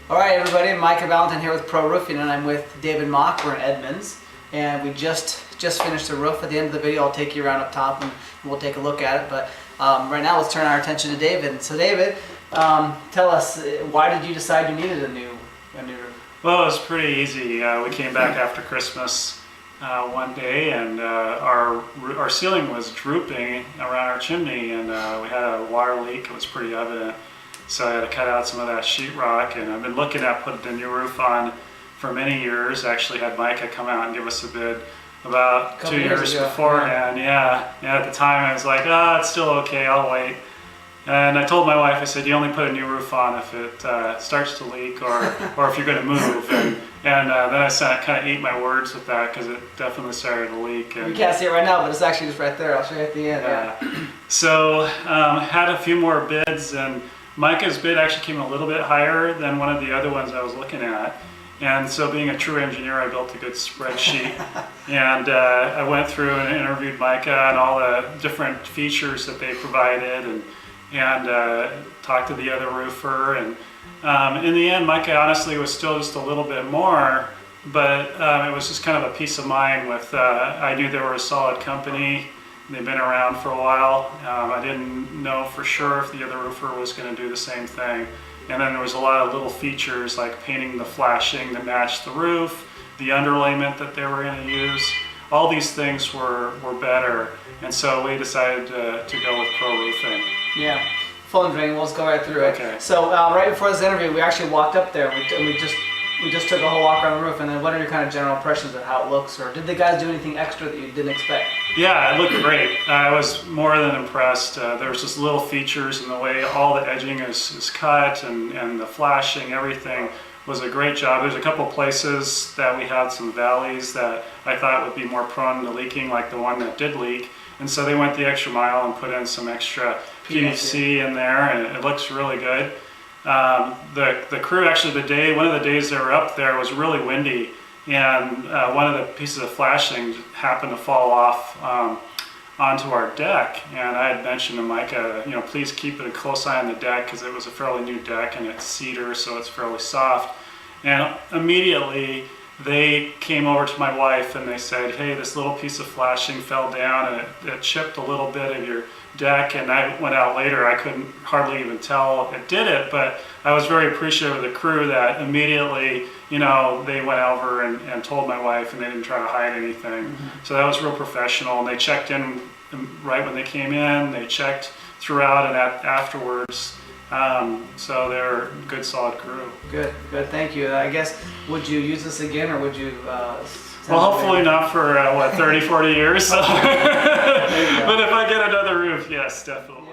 All right, everybody, Micah Valentine here with Pro Roofing, and I'm with David Mock. We're in Edmonds, and we just finished the roof. At the end of the video, I'll take you around up top, and we'll take a look at it. But right now, let's turn our attention to David. So, David, tell us, why did you decide you needed a new roof? Well, it was pretty easy. We came back after Christmas one day, and our ceiling was drooping around our chimney, and we had a water leak. It was pretty evident. So I had to cut out some of that sheetrock, and I've been looking at putting the new roof on for many years. I actually had Micah come out and give us a bid about 2 years beforehand. Yeah, at the time I was like, it's still okay, I'll wait. And I told my wife, I said, you only put a new roof on if it starts to leak or if you're going to move. And then I kind of ate my words with that because it definitely started to leak. And, you can't see it right now, but it's actually just right there. I'll show you at the end. Yeah. So had a few more bids, and Micah's bid actually came a little bit higher than one of the other ones I was looking at. And so being a true engineer, I built a good spreadsheet. And I went through and interviewed Micah on all the different features that they provided, and talked to the other roofer. And in the end, Micah honestly was still just a little bit more, but it was just kind of a peace of mind with, I knew they were a solid company. They've been around for a while. I didn't know for sure if the other roofer was going to do the same thing. And then there was a lot of little features like painting the flashing that matched the roof, the underlayment that they were going to use. All these things were better. And so we decided to go with Pro Roofing. Yeah, full and drain. We'll just go right through it. Okay. So right before this interview, we actually walked up there. We just took a whole walk around the roof. And then what are your kind of general impressions of how it looks? Or did the guys do anything extra that you didn't expect? Yeah, it looked great. I was more than impressed. There was just little features in the way all the edging is cut and the flashing, everything was a great job. There's a couple places that we had some valleys that I thought would be more prone to leaking, like the one that did leak. And so they went the extra mile and put in some extra PVC in there, and it looks really good. The crew, actually one of the days they were up there was really windy, and one of the pieces of flashing happened to fall off onto our deck. And I had mentioned to Micah, please keep a close eye on the deck because it was a fairly new deck and it's cedar, so it's fairly soft. And immediately they came over to my wife and they said, hey, this little piece of flashing fell down and it chipped a little bit of your deck. And I went out later, I couldn't hardly even tell it did it, but I was very appreciative of the crew that immediately, they went over and told my wife, and they didn't try to hide anything. Mm-hmm. So that was real professional, and they checked in right when they came in, they checked throughout and afterwards. So they're a good, solid crew. Good, thank you. I guess, would you use this again, or would you? Well, hopefully not for 30, 40 years. But if I get another roof, yes, definitely.